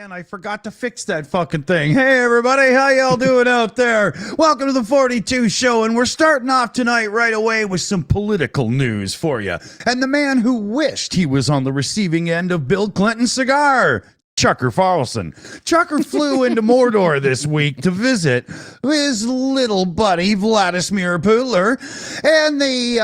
Again, I forgot to fix that fucking thing. Hey everybody, how y'all doing out there? Welcome to the 42 show, and we're starting off tonight right away with some political news for you. And the man who wished he was on the receiving end of Bill Clinton's cigar, Chucker Farlson. Chucker flew into Mordor this week to visit his little buddy Vladimir Putler, and they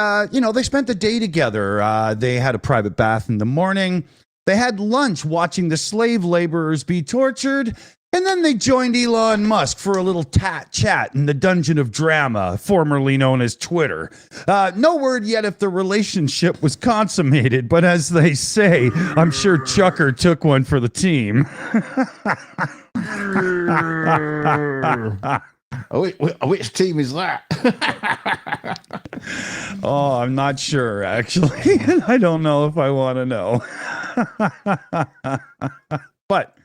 spent the day together. They had a private bath in the morning. They had lunch watching the slave laborers be tortured, and then they joined Elon Musk for a little chat in the Dungeon of Drama, formerly known as Twitter. No word yet if the relationship was consummated, but as they say, I'm sure Chucker took one for the team. Which team is that? Oh, I'm not sure, actually. I don't know if I want to know. But,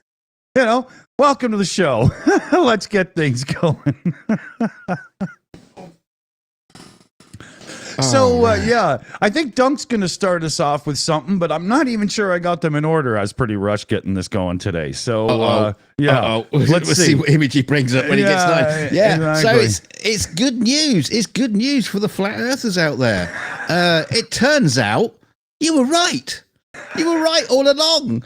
welcome to the show. Let's get things going. I think Dunk's going to start us off with something, but I'm not even sure I got them in order. I was pretty rushed getting this going today. So, let's see what image he brings up when he gets done. Yeah, exactly. So it's good news. It's good news for the flat earthers out there. It turns out you were right. You were right all along.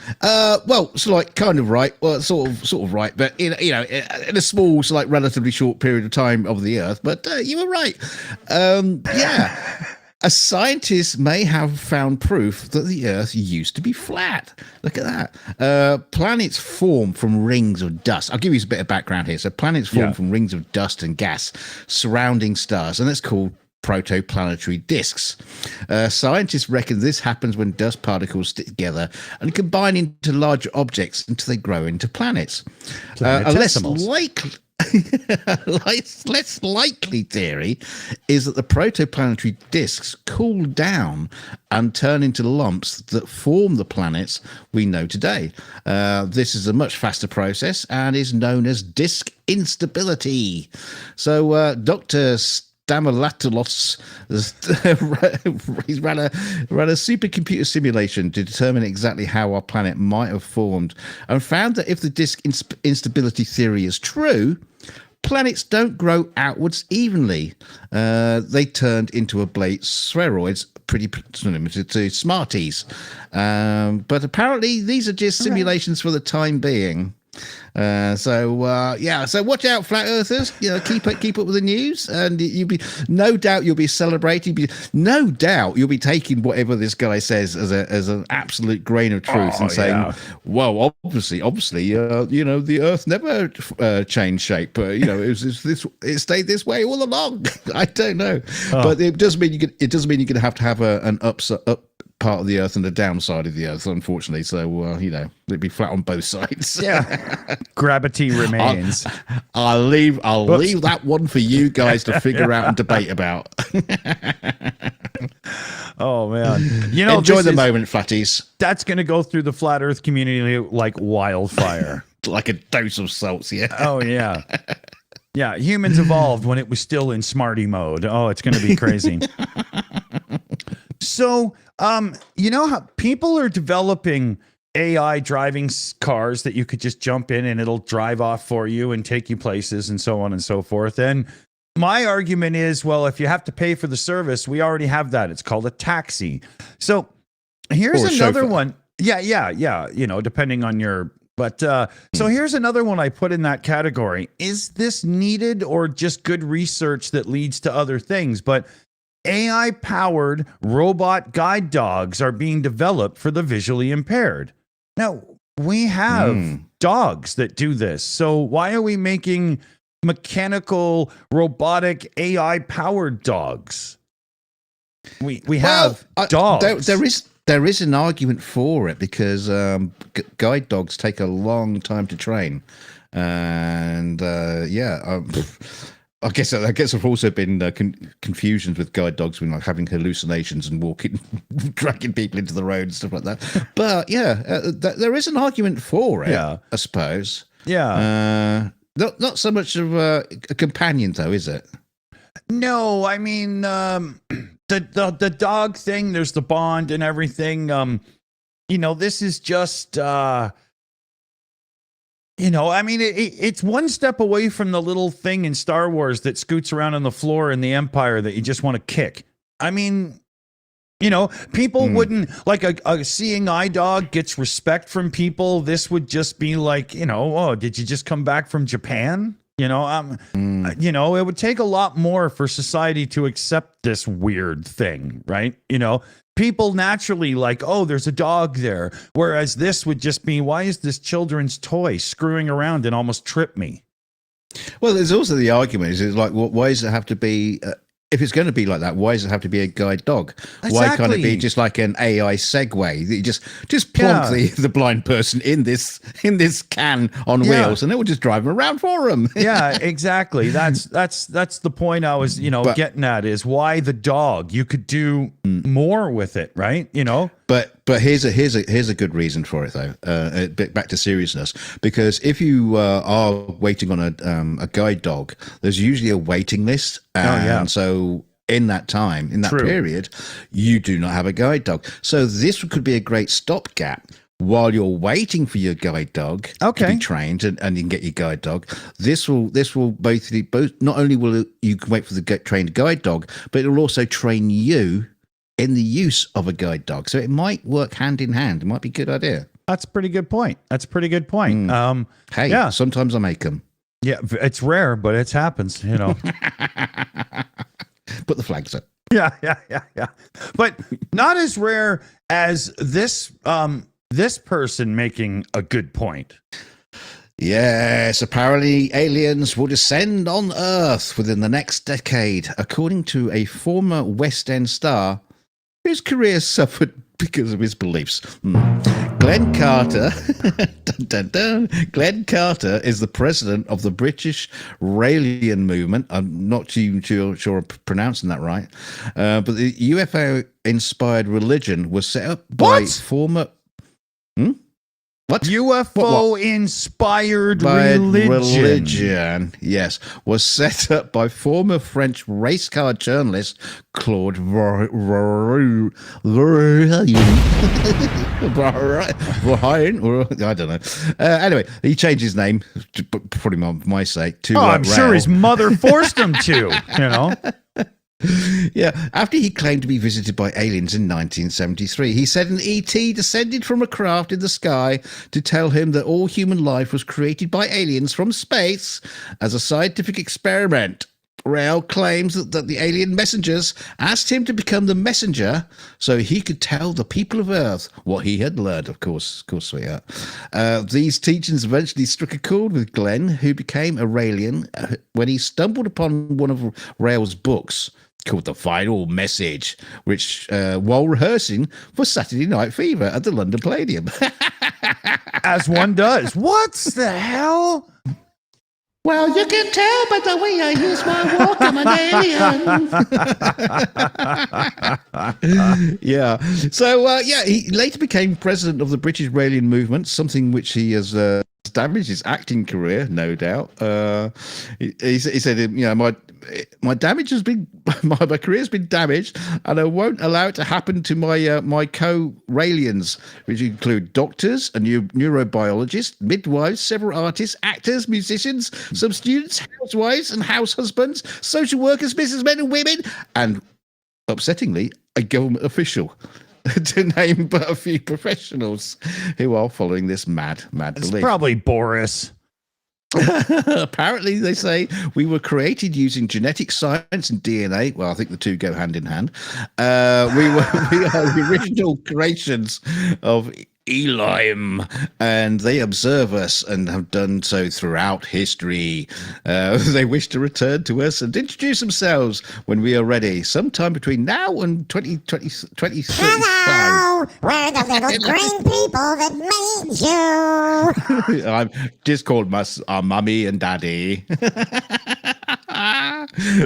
Kind of right. Well, sort of right, but in a small, relatively short period of time of the Earth. But you were right. A scientist may have found proof that the Earth used to be flat. Look at that. Planets form from rings of dust. I'll give you a bit of background here. So planets form from rings of dust and gas surrounding stars, and that's called protoplanetary disks. Scientists reckon this happens when dust particles stick together and combine into larger objects until they grow into planets. A less likely theory is that the protoplanetary disks cool down and turn into lumps that form the planets we know today. This is a much faster process and is known as disk instability. So Dr. Stamilatulos, he's ran a supercomputer simulation to determine exactly how our planet might have formed, and found that if the disk instability theory is true, planets don't grow outwards evenly. They turned into oblate spheroids, pretty limited to Smarties. But apparently these are just simulations for the time being. So watch out, flat earthers. Keep up with the news, and you'll be celebrating. No doubt you'll be taking whatever this guy says as an absolute grain of truth and saying, well, obviously, the Earth never changed shape. It stayed this way all along. I don't know, but it does mean you're going to have an up part of the Earth and the downside of the Earth, unfortunately. So it'd be flat on both sides. Yeah, gravity remains. I'll leave that one for you guys to figure out and debate about. Oh man, enjoy the moment, flatties. That's going to go through the flat Earth community like wildfire, like a dose of salts. Yeah. Oh yeah. Yeah, humans evolved when it was still in smarty mode. Oh, it's going to be crazy. So, how people are developing AI driving cars that you could just jump in and it'll drive off for you and take you places and so on and so forth. And my argument is, well, if you have to pay for the service, we already have that. It's called a taxi. So here's another one. Yeah. Depending on your... But so here's another one I put in that category. Is this needed or just good research that leads to other things? But AI-powered robot guide dogs are being developed for the visually impaired. Now, we have dogs that do this. So why are we making mechanical, robotic, AI-powered dogs? We have dogs. There is an argument for it because guide dogs take a long time to train, and I guess there've also been confusions with guide dogs when having hallucinations and dragging people into the road and stuff like that. But there is an argument for it. Yeah, I suppose. Yeah, not so much of a companion though, is it? No, I mean. The dog thing, there's the bond and everything. This is just I mean, it's one step away from the little thing in Star Wars that scoots around on the floor in the Empire that you just want to kick. I mean, people wouldn't, like a seeing eye dog gets respect from people. This would just be like, oh, did you just come back from Japan? It would take a lot more for society to accept this weird thing, right? People naturally like, oh, there's a dog there. Whereas this would just be, why is this children's toy screwing around and almost tripped me? Well, there's also the argument is like, why does it have to be? If it's going to be like that, why does it have to be a guide dog? Exactly. Why can't it be just like an AI Segway that you just plonk the blind person in this can on wheels, and it will just drive them around for them? Yeah, exactly. That's the point I was getting at, is why the dog? You could do more with it, right? But here's a good reason for it though. Back to seriousness, because if you are waiting on a guide dog, there's usually a waiting list, and so in that time, in that period, you do not have a guide dog. So this could be a great stopgap while you're waiting for your guide dog to be trained, and you can get your guide dog. This will both not only will you can wait for the trained guide dog, but it will also train you in the use of a guide dog. So it might work hand in hand. It might be a good idea. That's a pretty good point. Hey, sometimes I make them. Yeah, it's rare, but it happens, Put the flags up. Yeah. But not as rare as this person making a good point. Yes, apparently aliens will descend on Earth within the next decade, according to a former West End star whose career suffered because of his beliefs. Glenn Carter, dun, dun, dun. Glenn Carter is the president of the British Raelian movement. I'm not even sure I'm pronouncing that right. But the UFO-inspired religion was set up by former... What? UFO-inspired religion. Yes, was set up by former French race car journalist Claude Verhaen. I don't know. Anyway, he changed his name, probably my sake, to I'm sure his mother forced him to, Yeah, after he claimed to be visited by aliens in 1973, he said an ET descended from a craft in the sky to tell him that all human life was created by aliens from space as a scientific experiment. Rael claims that the alien messengers asked him to become the messenger so he could tell the people of Earth what he had learned. Of course, sweetheart. These teachings eventually struck a chord with Glenn, who became a Raelian when he stumbled upon one of Rael's books called The Final Message, which while rehearsing for Saturday Night Fever at the London Palladium. As one does. What the hell? Well, you can tell by the way I use my walk, I'm an alien. Yeah. So, he later became president of the British Raelian movement, something which he has damaged his acting career, no doubt. He said, my damage has been, my career has been damaged, and I won't allow it to happen to my co-Raelians, which include doctors, a neurobiologist, midwives, several artists, actors, musicians, some students, housewives and house husbands, social workers, businessmen and women, and, upsettingly, a government official. To name but a few professionals who are following this mad belief. It's probably Boris. Apparently, they say we were created using genetic science and DNA. Well, I think the two go hand in hand. We are the original creations of Elohim, and they observe us and have done so throughout history. They wish to return to us and introduce themselves when we are ready, sometime between now and 2035. Hello, we're the little green people that made you. I'm just called our mummy and daddy.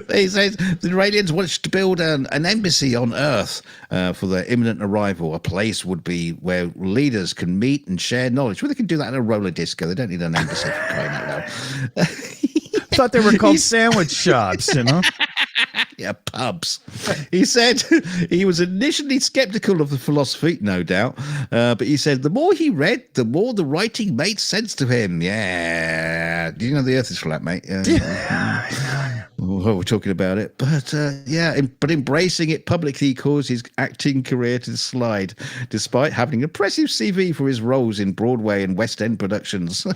They say the Iranians want to build an embassy on Earth for their imminent arrival. A place would be where leaders can meet and share knowledge. Well, they can do that in a roller disco. They don't need an embassy for crying out loud. Thought they were called sandwich shops, Yeah, Beta Pubs. He said he was initially skeptical of the philosophy, no doubt, but he said the more he read, the more the writing made sense to him. Yeah. Do you know the Earth is flat, mate? Oh, we're talking about it, but but embracing it publicly, he caused his acting career to slide, despite having an impressive CV for his roles in Broadway and West End productions.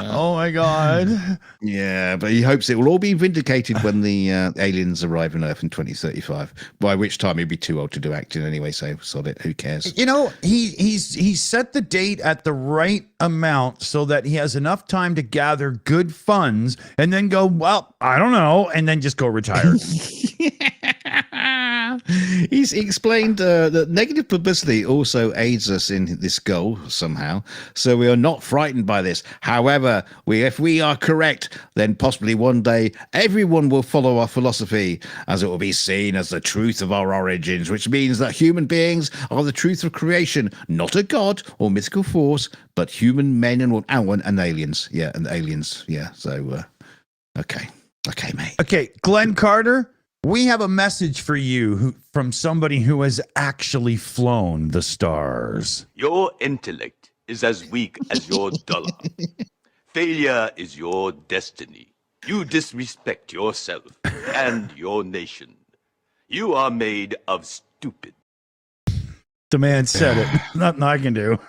Oh my God! Yeah, but he hopes it will all be vindicated when the aliens arrive on Earth in 2035. By which time he'll be too old to do acting anyway. So sod it. Who cares? You know, he's set the date at the right amount so that he has enough time to gather good funds and then go, well, I don't know, and then just go retire. He's explained that negative publicity also aids us in this goal somehow, so we are not frightened by this. However, if we are correct, then possibly one day everyone will follow our philosophy, as it will be seen as the truth of our origins, which means that human beings are the truth of creation, not a god or mythical force, but human men and aliens. Yeah, and aliens. Yeah, so, okay, mate. Okay, Glenn Carter, we have a message for you from somebody who has actually flown the stars. Your intellect is as weak as your dollar. Failure is your destiny. You disrespect yourself and your nation. You are made of stupid. The man said it. Nothing I can do.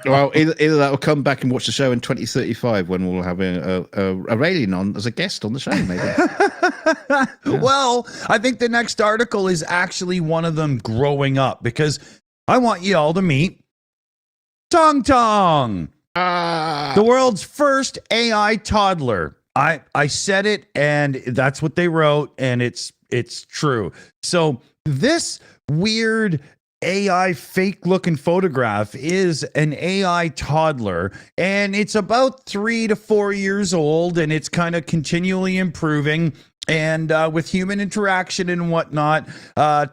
Well, either that or come back and watch the show in 2035 when we'll have a alien on as a guest on the show, maybe. Yeah. Well, I think the next article is actually one of them growing up, because I want you all to meet Tong Tong, the world's first AI toddler. I said it, and that's what they wrote, and it's true. So this weird AI fake looking photograph is an AI toddler, and it's about 3 to 4 years old, and it's kind of continually improving. And with human interaction and whatnot,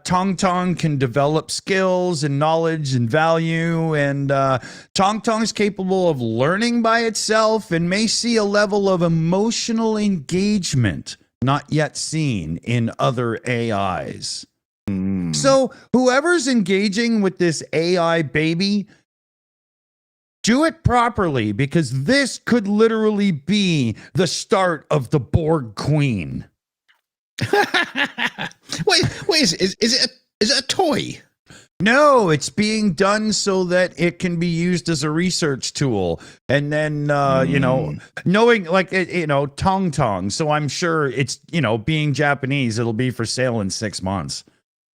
Tong Tong can develop skills and knowledge and value. And Tong Tong is capable of learning by itself and may see a level of emotional engagement not yet seen in other AIs. So whoever's engaging with this AI baby, do it properly, because this could literally be the start of the Borg Queen. Wait, is it a toy? No, it's being done so that it can be used as a research tool. And then, knowing Tong Tong. So I'm sure it's, being Japanese, it'll be for sale in 6 months.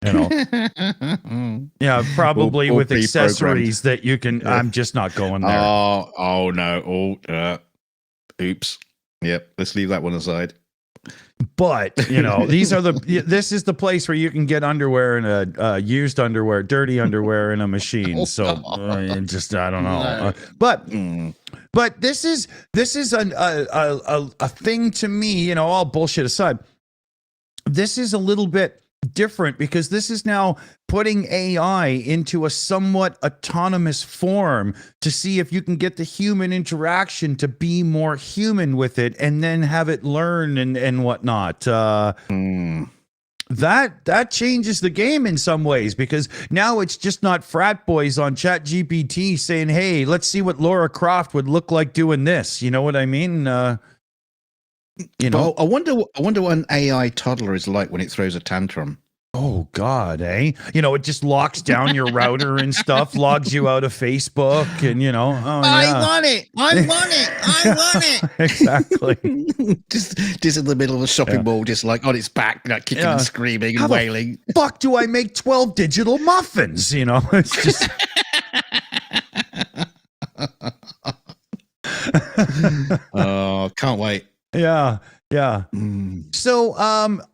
Yeah, probably with accessories that you can. Yeah. I'm just not going there. Oh no! Oops. Yep. Let's leave that one aside. But this is the place where you can get underwear in a used underwear, dirty underwear in a machine. So I don't know. But this is a thing to me. All bullshit aside, this is a little bit different, because this is now putting AI into a somewhat autonomous form to see if you can get the human interaction to be more human with it, and then have it learn and whatnot. That changes the game in some ways, because now it's just not frat boys on ChatGPT saying, hey, let's see what Laura Croft would look like doing this. You know what I mean? I wonder what an AI toddler is like when it throws a tantrum. Oh God, eh? It just locks down your router and stuff, logs you out of Facebook, and I want it. Exactly. just in the middle of a shopping mall, just like on its back, kicking and screaming and wailing. The fuck do I make 12 digital muffins? It's just. Oh, can't wait. Yeah. So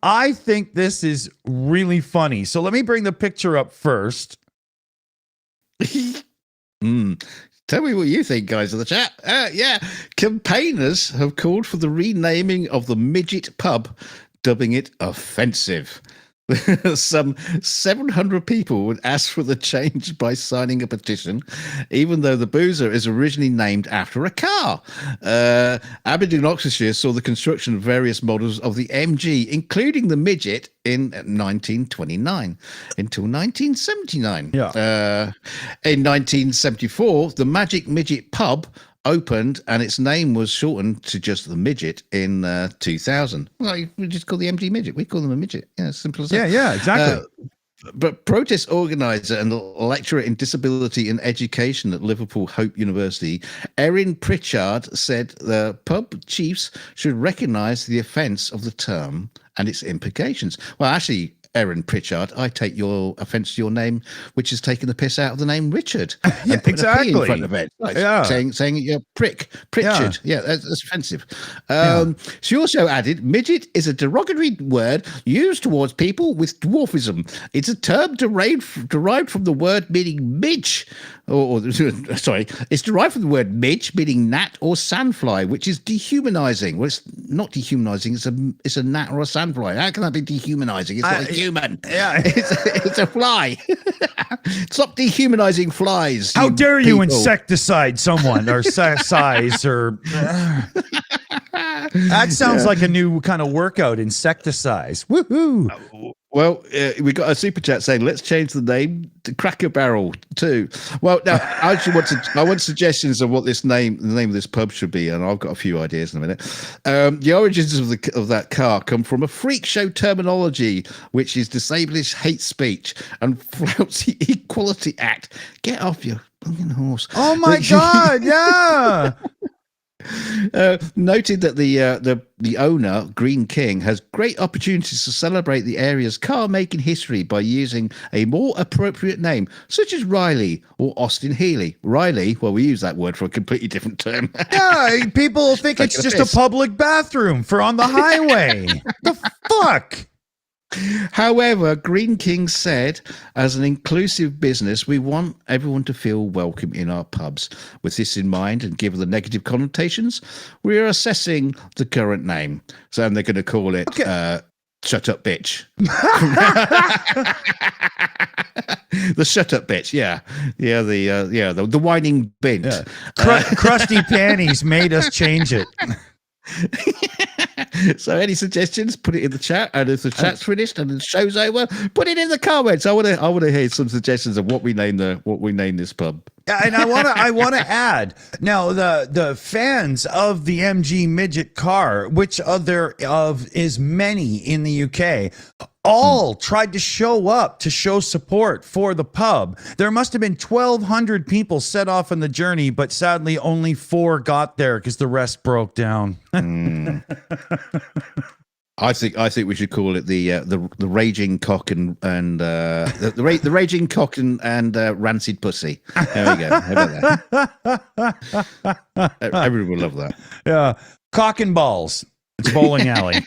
I think this is really funny. So let me bring the picture up first. Tell me what you think, guys, in the chat. Campaigners have called for the renaming of the Midget Pub, dubbing it offensive. Some 700 people would ask for the change by signing a petition, even though the boozer is originally named after a car. Aberdeen, Oxfordshire saw the construction of various models of the MG, including the Midget, in 1929 until 1979. In 1974, the Magic Midget Pub opened, and its name was shortened to just the Midget in 2000. Well, we just call the MG Midget. We call them a midget. Yeah, simple as that. Yeah, exactly. But protest organizer and lecturer in disability and education at Liverpool Hope University, Erin Pritchard, said the pub chiefs should recognise the offence of the term and its implications. Well, actually, Erin Pritchard, I take your offence to your name, which has taken the piss out of the name Richard. Yeah, exactly. In front of it, like saying you're Pritchard. Yeah, that's offensive. She also added, midget is a derogatory word used towards people with dwarfism. It's a term derived from the word meaning midge, sorry, it's derived from the word midge, meaning gnat or sandfly, which is dehumanizing. Well, it's not dehumanizing. It's a gnat or a sandfly. How can that be dehumanizing? It's not a human. Yeah, it's a fly. Stop dehumanizing flies. How dare you people. insecticide someone or size or. That sounds like a new kind of workout, insecticides. Woohoo! Well, we got a super chat saying let's change the name to Cracker Barrel too. Well, now I actually want suggestions of what the name of this pub should be, and I've got a few ideas in a minute. The origins of that car come from a freak show terminology, which is disableist hate speech and flouts the Equality Act. Get off your fucking horse! Oh my God! Yeah. Noted that the owner, Green King, has great opportunities to celebrate the area's car-making history by using a more appropriate name, such as Riley or Austin Healey. Riley, well, we use that word for a completely different term. Yeah, people think it's just a public bathroom for on the highway. The fuck? However, Green King said, as an inclusive business, we want everyone to feel welcome in our pubs. With this in mind, and given the negative connotations, we are assessing the current name. So they're going to call it Shut Up Bitch. The Shut Up Bitch, yeah. The whining bint. Yeah. Crusty Panties made us change it. So any suggestions, put it in the chat, and if the chat's finished and the show's over, put it in the comments. I want to hear some suggestions of what we name this pub. And I want to add now the fans of the MG Midget car, which there is many in the UK, all tried to show up to show support for the pub. There must have been 1,200 people set off on the journey, but sadly only 4 got there because the rest broke down. I think we should call it the raging cock and the raging cock and rancid pussy. There we go. How about that? Everyone will love that. Yeah, cock and balls. It's bowling alley.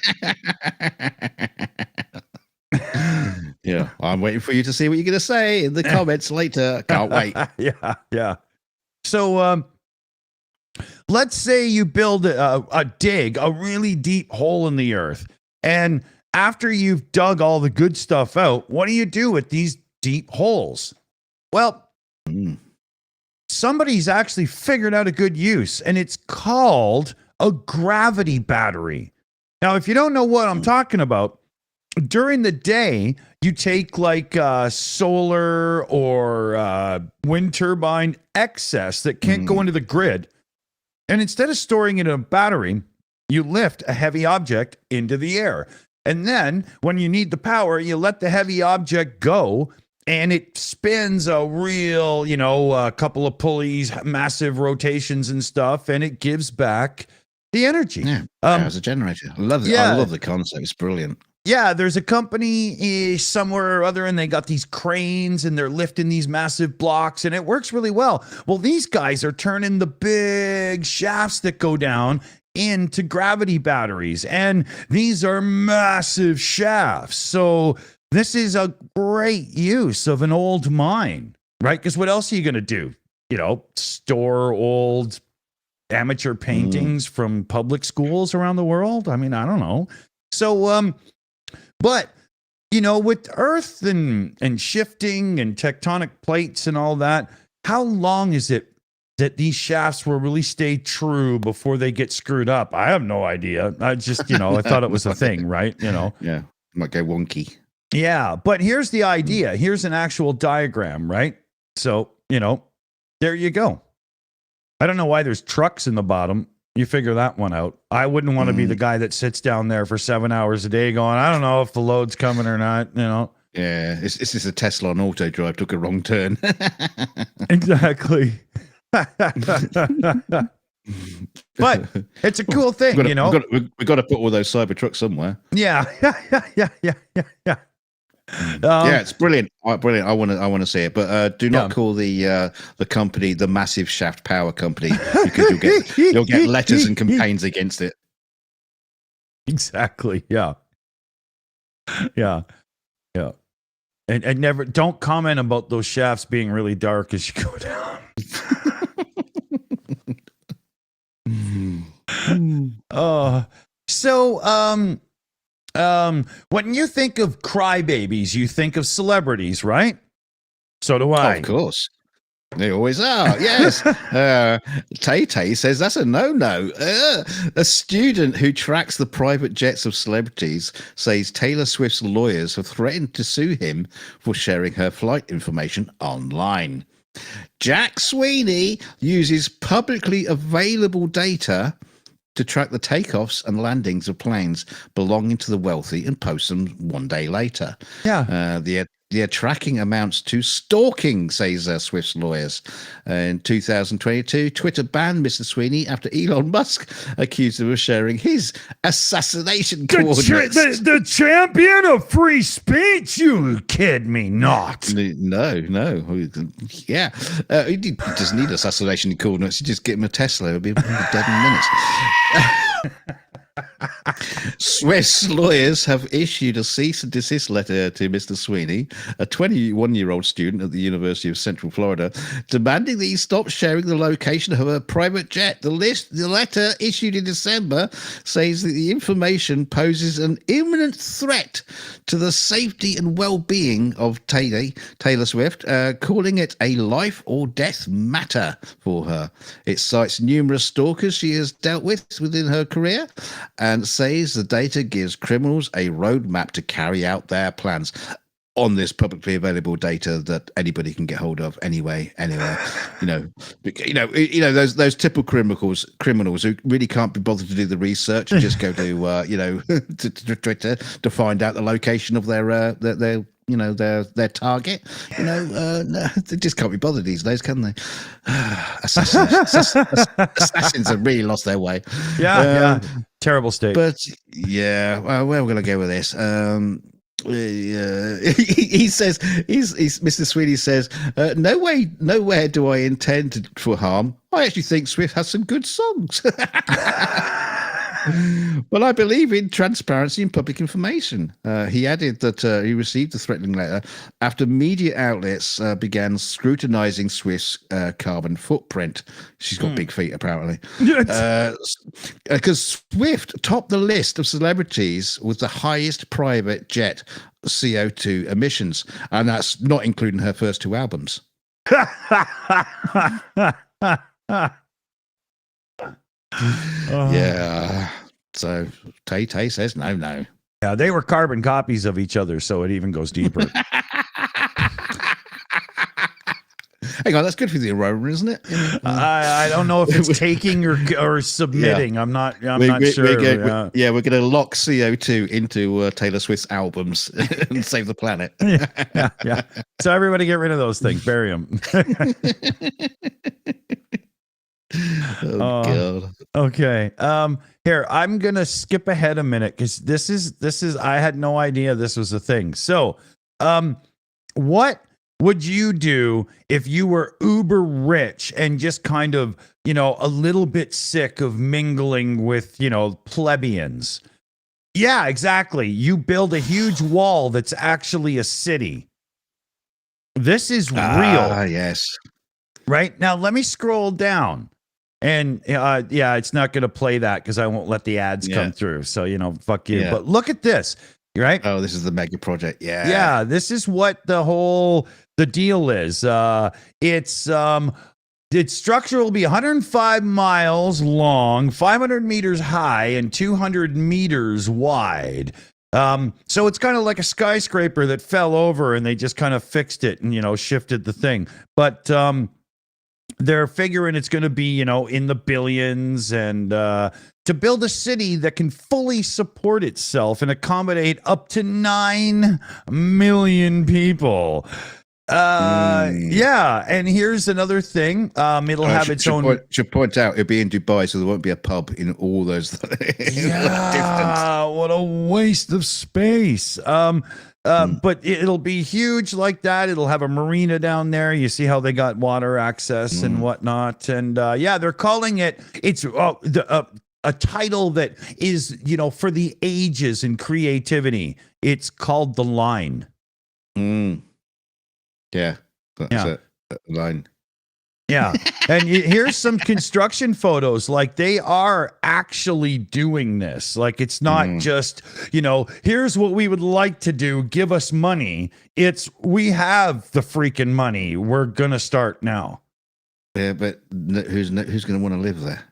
Yeah, I'm waiting for you to see what you're going to say in the comments later. Can't wait. Yeah. So, let's say you build a really deep hole in the earth. And after you've dug all the good stuff out, what do you do with these deep holes? Well, somebody's actually figured out a good use, and it's called a gravity battery. Now, if you don't know what I'm talking about, during the day, you take like solar or wind turbine excess that can't go into the grid. And instead of storing it in a battery, you lift a heavy object into the air. And then when you need the power, you let the heavy object go and it spins a real, a couple of pulleys, massive rotations and stuff, and it gives back the energy. Yeah, as a generator. I love it. I love the concept. It's brilliant. Yeah, there's a company somewhere or other, and they got these cranes, and they're lifting these massive blocks, and it works really well. Well, these guys are turning the big shafts that go down into gravity batteries, and these are massive shafts. So this is a great use of an old mine, right? Because what else are you going to do? Store old amateur paintings from public schools around the world? I mean, I don't know. So, but with Earth and shifting and tectonic plates and all that, how long is it that these shafts will really stay true before they get screwed up? I have no idea. I just, I thought it was a thing, right? Yeah, might go wonky. Yeah, but here's the idea. Here's an actual diagram, right? So, there you go. I don't know why there's trucks in the bottom. You figure that one out. I wouldn't want to be the guy that sits down there for 7 hours a day going, I don't know if the load's coming or not, Yeah, it's just a Tesla on auto drive took a wrong turn. Exactly. But it's a cool thing, we've got to put all those Cybertrucks somewhere. Yeah. Yeah. Yeah, it's brilliant. Brilliant. I want to see it, but do not call the company the Massive Shaft Power Company, because you'll get letters and campaigns against it. Exactly. Yeah. And never don't comment about those shafts being really dark as you go down. When you think of crybabies, you think of celebrities, right? So do I. Of course. They always are, yes. Tay says that's a no-no. A student who tracks the private jets of celebrities says Taylor Swift's lawyers have threatened to sue him for sharing her flight information online. Jack Sweeney uses publicly available data to track the takeoffs and landings of planes belonging to the wealthy and post them one day later. Yeah. The tracking amounts to stalking, says Swift's lawyers. In 2022, Twitter banned Mr. Sweeney after Elon Musk accused him of sharing his assassination coordinates. The champion of free speech? You kid me not. No. Yeah. He doesn't need assassination coordinates. You just get him a Tesla. He'll be dead in minutes. Swift's lawyers have issued a cease and desist letter to Mr. Sweeney, a 21-year-old student at the University of Central Florida, demanding that he stop sharing the location of a private jet. The letter, issued in December, says that the information poses an imminent threat to the safety and well-being of Taylor Swift, calling it a life or death matter for her. It cites numerous stalkers she has dealt with within her career, and says the data gives criminals a roadmap to carry out their plans on this publicly available data that anybody can get hold of anywhere. Those typical criminals who really can't be bothered to do the research and just go to to Twitter to find out the location of their target. They just can't be bothered these days, can they? Assassins have really lost their way. Yeah. Terrible state. But yeah, well, where are we going to go with this? He says, Mr. Sweeney says, nowhere do I intend for harm. I actually think Swift has some good songs. But I believe in transparency and public information. He added that he received the threatening letter after media outlets began scrutinizing Swift's carbon footprint. She's got big feet, apparently. Because Swift topped the list of celebrities with the highest private jet CO2 emissions, and that's not including her first two albums. Yeah. So Tay says no. Yeah, they were carbon copies of each other, so it even goes deeper. Hang on, that's good for the aroma, isn't it? I don't know if it's taking or submitting. Yeah. I'm not sure. We're going to lock CO2 into Taylor Swift's albums and save the planet. Yeah. So everybody get rid of those things. Bury them. Oh God. Okay. Here, I'm gonna skip ahead a minute because this is I had no idea this was a thing. So what would you do if you were uber rich and just kind of, a little bit sick of mingling with, plebeians? Yeah, exactly. You build a huge wall that's actually a city. This is real. Yes. Right now, let me scroll down. And it's not going to play that because I won't let the ads come through. So, fuck you. Yeah. But look at this. right? Oh, this is the mega project. Yeah. Yeah, this is what the deal is. Its structure will be 105 miles long, 500 meters high, and 200 meters wide. So it's kind of like a skyscraper that fell over, and they just kind of fixed it and shifted the thing. But they're figuring it's going to be in the billions, and to build a city that can fully support itself and accommodate up to 9 million people. Yeah, and here's another thing. It'll have its own. Should point out it'll be in Dubai, so there won't be a pub in all those. Yeah, what a waste of space. But it'll be huge like that. It'll have a marina down there. You see how they got water access and whatnot. And yeah, they're calling it. It's a title that is for the ages and creativity. It's called The Line. Yeah, that's a line. Yeah, and here's some construction photos. Like, they are actually doing this. Like, it's not just, here's what we would like to do, give us money. It's, we have the freaking money. We're going to start now. Yeah, but who's going to want to live there?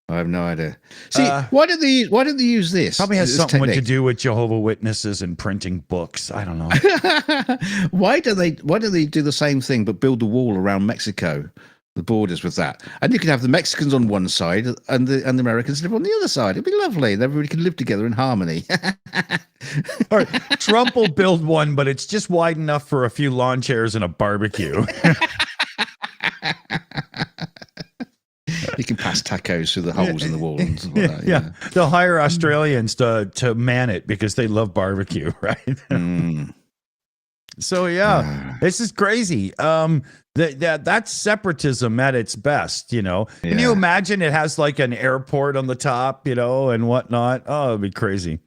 I have no idea. See, why did they use this? Probably has something to do with Jehovah's Witnesses and printing books. I don't know. Why do they do the same thing but build a wall around Mexico, the borders with that? And you can have the Mexicans on one side and the Americans live on the other side. It'd be lovely. And everybody can live together in harmony. All right, Trump will build one, but it's just wide enough for a few lawn chairs and a barbecue. You can pass tacos through the holes in the wall and stuff like that. Yeah. They'll hire Australians to man it because they love barbecue, right? So yeah, this is crazy. That's separatism at its best, Can you imagine it has like an airport on the top, and whatnot? Oh, it'd be crazy.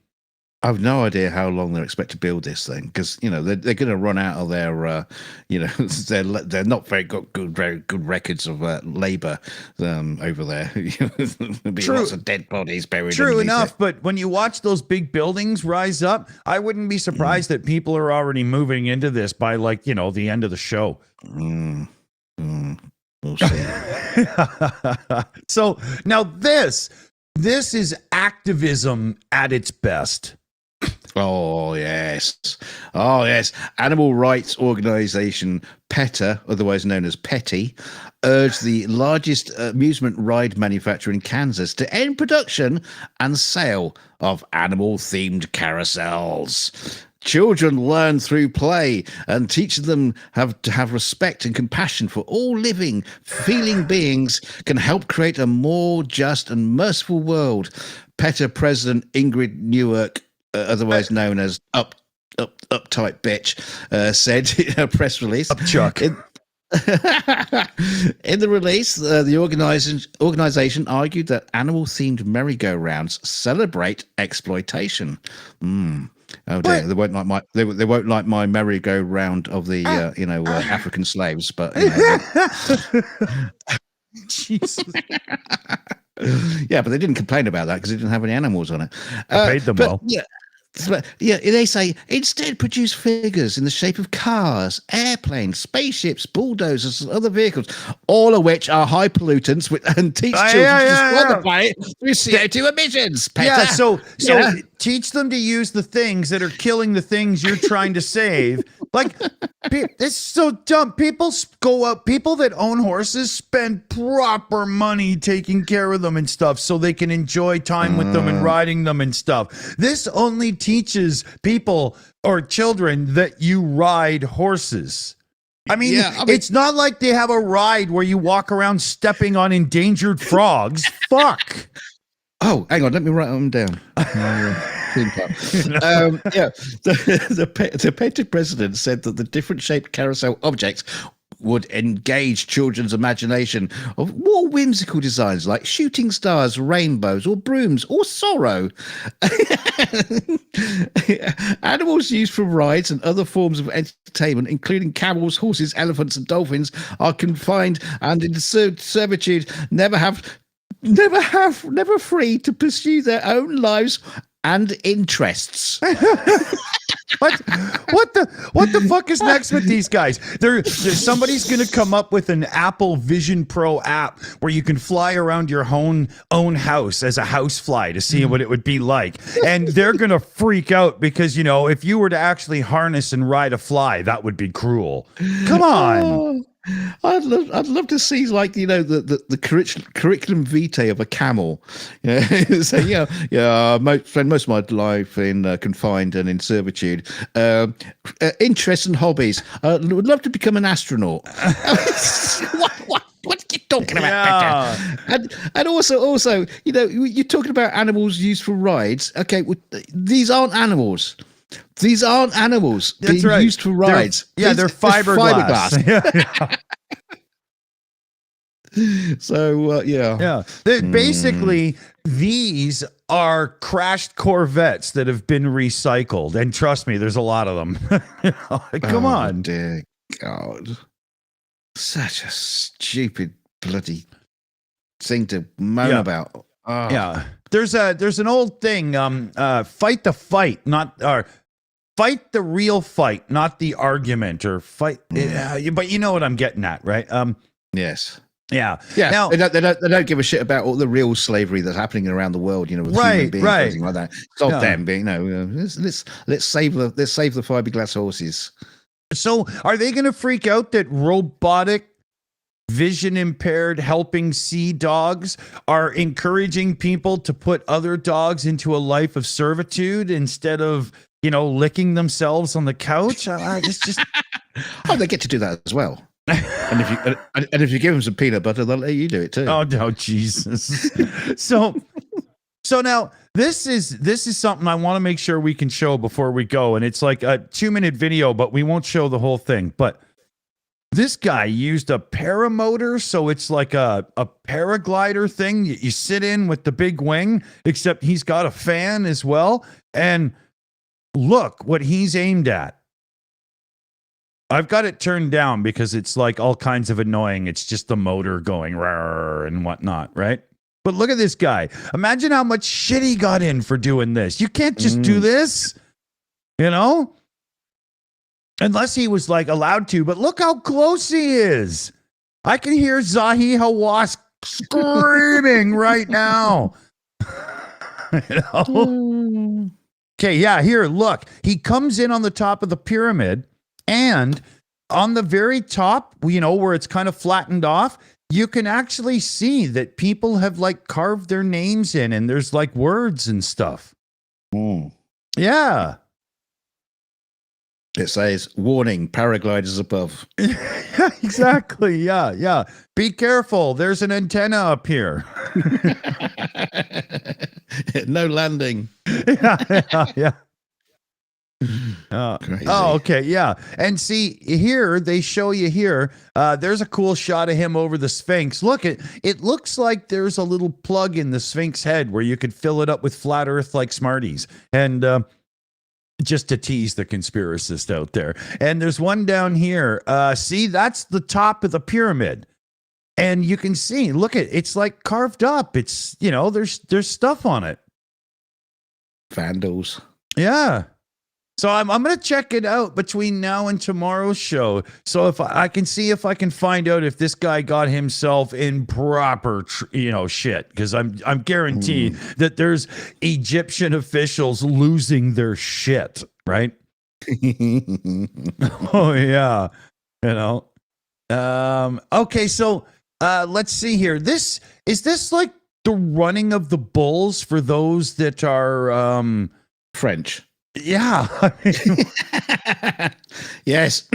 I've no idea how long they expect to build this thing, because they're going to run out of their they're not very good records of labor over there. There'll be lots of dead bodies buried. True enough, but when you watch those big buildings rise up, I wouldn't be surprised that people are already moving into this by the end of the show. We'll see. So now this is activism at its best. Oh yes. Animal rights organization PETA, otherwise known as Petty, urged the largest amusement ride manufacturer in Kansas to end production and sale of animal-themed carousels. Children learn through play, and teaching them to have respect and compassion for all living, feeling beings can help create a more just and merciful world. PETA President Ingrid Newark, otherwise known as Uptight Bitch, said in a press release. Upchuck. In the release, the organization argued that animal-themed merry-go-rounds celebrate exploitation. Oh dear, they won't like my merry-go-round of the African slaves, but Jesus. Yeah, but they didn't complain about that because they didn't have any animals on it. I paid them well. Yeah, they say instead produce figures in the shape of cars, airplanes, spaceships, bulldozers, and other vehicles, all of which are high pollutants and teach children to destroy the planet through CO2 emissions. Peta. Yeah, so teach them to use the things that are killing the things you're trying to save. Like, it's so dumb. People that own horses spend proper money taking care of them and stuff so they can enjoy time with them and riding them and stuff. This only teaches people or children that you ride horses. I mean, it's not like they have a ride where you walk around stepping on endangered frogs. Fuck. Oh, hang on. Let me write them down. The Peta president said that the different shaped carousel objects would engage children's imagination of more whimsical designs like shooting stars, rainbows, or brooms, or sorrow. Animals used for rides and other forms of entertainment, including camels, horses, elephants, and dolphins, are confined and in servitude, never free to pursue their own lives and interests. What the fuck is next with these guys? There's somebody's gonna come up with an Apple Vision Pro app where you can fly around your own house as a housefly to see what it would be like, and they're gonna freak out because if you were to actually harness and ride a fly, that would be cruel. Come on. I'd love to see the curriculum vitae of a camel. So spend most of my life in confined and in servitude. Interests and hobbies. Would love to become an astronaut. What are you talking about? Yeah. And also, you're talking about animals used for rides. Okay, well, these aren't animals. These aren't animals. That's being right. used for rides. They're fiberglass. So Basically, these are crashed Corvettes that have been recycled, and trust me, there's a lot of them. Come on, dear God, such a stupid bloody thing to moan about. Oh. Yeah, there's an old thing. Fight the fight, fight the real fight, not the argument, or fight. But you know what I'm getting at, right? Yes. Yeah. Now, Now they don't give a shit about all the real slavery that's happening around the world. With human beings, everything like that. Stop them being. Let's save the fiberglass horses. So, are they going to freak out that robotic, vision impaired, helping see dogs are encouraging people to put other dogs into a life of servitude instead of licking themselves on the couch? It's just. Oh, they get to do that as well. And if you give them some peanut butter, they'll let you do it too. Oh no, Jesus! So now this is something I want to make sure we can show before we go, and it's like a 2-minute video, but we won't show the whole thing. But this guy used a paramotor, so it's like a paraglider thing you sit in with the big wing, except he's got a fan as well. And look what he's aimed at. I've got it turned down because it's like all kinds of annoying. It's just the motor going rawr and whatnot, right? But look at this guy. Imagine how much shit he got in for doing this. You can't just do this, unless he was like allowed to. But look how close he is. I can hear Zahi Hawass screaming right now. Okay, yeah, here, look. He comes in on the top of the pyramid. And on the very top, where it's kind of flattened off, you can actually see that people have like carved their names in, and there's like words and stuff. Yeah. It says, warning, paragliders above. Yeah, exactly. Yeah. Be careful. There's an antenna up here. No landing. Yeah. Okay, yeah. And see, here they show you here, there's a cool shot of him over the Sphinx. Look, it looks like there's a little plug in the Sphinx head where you could fill it up with flat earth like Smarties. And just to tease the conspiracist out there. And there's one down here. See, that's the top of the pyramid. And you can see, look, it's like carved up. It's, there's stuff on it. Vandals. Yeah. So I'm going to check it out between now and tomorrow's show. So if I can see if I can find out if this guy got himself in proper, shit, because I'm guaranteed that there's Egyptian officials losing their shit, right? Oh yeah, Okay, so let's see here. Is this like the running of the bulls for those that are French? Yeah. Yes.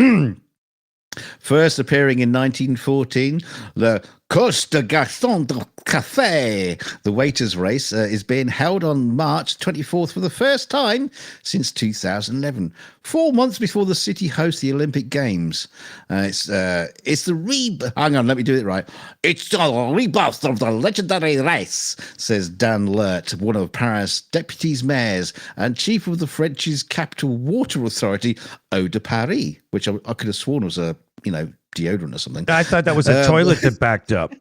First appearing in 1914, the Course de Garçon de Café, the waiters race, is being held on March 24th for the first time since 2011, 4 months before the city hosts the Olympic Games. It's the hang on, let me do it right. It's the rebirth of the legendary race, says Dan Lert, one of Paris' deputy mayors and chief of the French's capital water authority, Eau de Paris, which I could have sworn was a deodorant or something. I thought that was a toilet that backed up.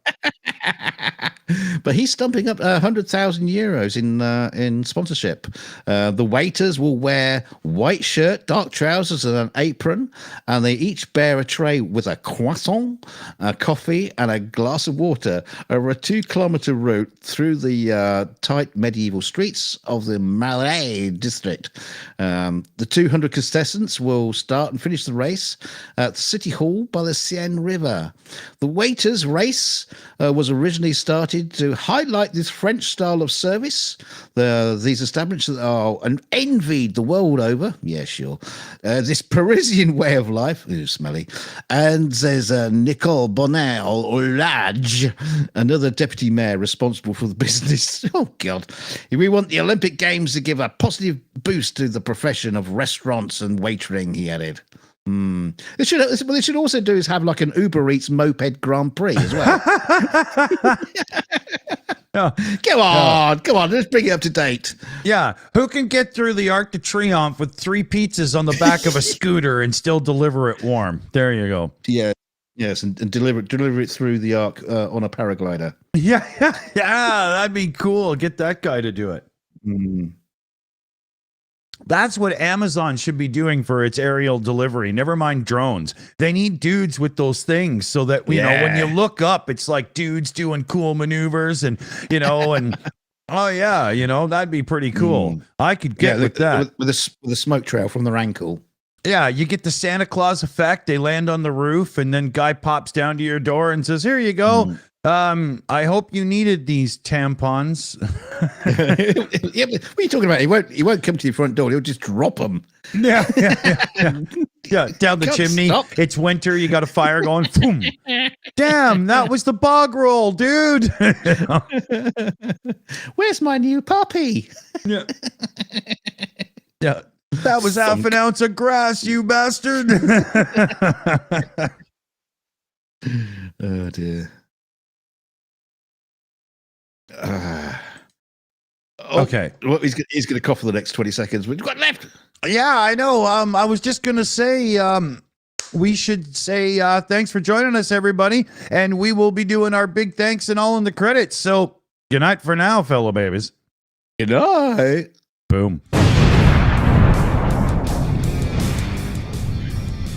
But he's stumping up 100,000 euros in sponsorship. The waiters will wear white shirt, dark trousers, and an apron, and they each bear a tray with a croissant, a coffee, and a glass of water over a 2-kilometer route through the tight medieval streets of the Marais district. The 200 contestants will start and finish the race at the City Hall by the Seine River. The waiters race was originally started to highlight this French style of service. These establishments are envied the world over. Yeah, sure. This Parisian way of life. Ooh, smelly. And there's Nicole Bonnet-Olage, another deputy mayor responsible for the business. Oh, God. We want the Olympic Games to give a positive boost to the profession of restaurants and waitering, he added. What they should also do is have like an Uber Eats moped Grand Prix as well. Come on, let's bring it up to date. Yeah, who can get through the Arc de Triomphe with 3 pizzas on the back of a scooter and still deliver it warm? There you go. Yeah, yes, and deliver it through the Arc on a paraglider. Yeah, that'd be cool. Get that guy to do it. That's what Amazon should be doing for its aerial delivery. Never mind drones. They need dudes with those things so that, you know, when you look up, it's like dudes doing cool maneuvers and, you know, and oh, yeah, you know, that'd be pretty cool. I could get with that. With a smoke trail from their ankle. Yeah, you get the Santa Claus effect. They land on the roof and then guy pops down to your door and says, here you go. I hope you needed these tampons. Yeah, but what are you talking about? He won't come to your front door. He'll just drop them. Yeah, down the chimney. Stop. It's winter. You got a fire going. Boom. Damn, that was the bog roll, dude. Where's my new puppy? Yeah. That was half an ounce of grass, you bastard. Oh, dear. Okay. Well, he's going to cough for the next 20 seconds. We've got left. Yeah, I know. I was just going to say we should say thanks for joining us, everybody. And we will be doing our big thanks and all in the credits. So good night for now, fellow babies. Good night. Boom.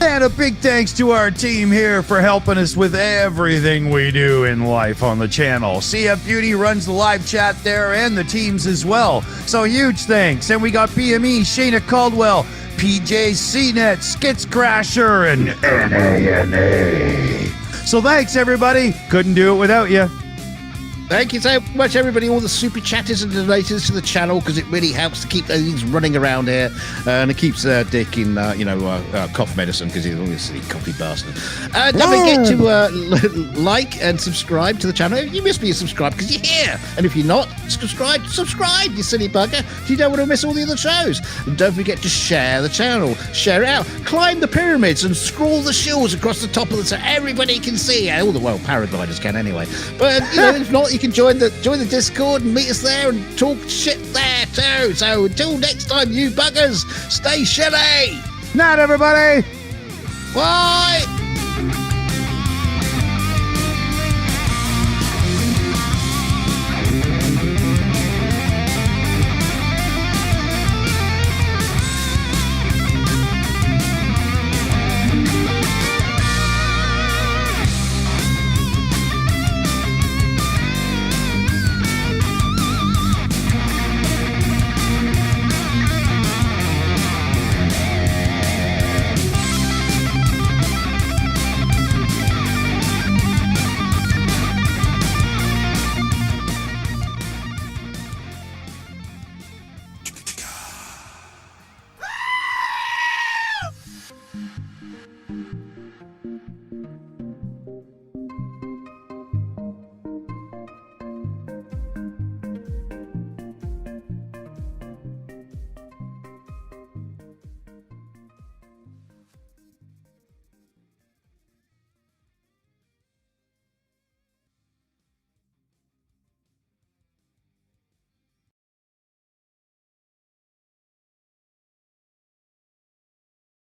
And a big thanks to our team here for helping us with everything we do in life on the channel. CF Beauty runs the live chat there and the teams as well. So huge thanks. And we got BME, Shayna Caldwell, PJ CNET, Skits Crasher, and NANA. So thanks, everybody. Couldn't do it without you. Thank you so much, everybody, all the super chatters and donators to the channel, because it really helps to keep those things running around here, and it keeps Dick in, cough medicine, because he's obviously a coffee bastard. Don't forget to like and subscribe to the channel. You must be a subscriber because you're here, and if you're not, subscribe, you silly bugger, so you don't want to miss all the other shows. And don't forget to share the channel, share it out, climb the pyramids, and scroll the shills across the top of it so everybody can see. All the paragliders can anyway, but if not, you can join the Discord and meet us there and talk shit there too. So until next time, you buggers, stay shilly. Night, everybody. Bye.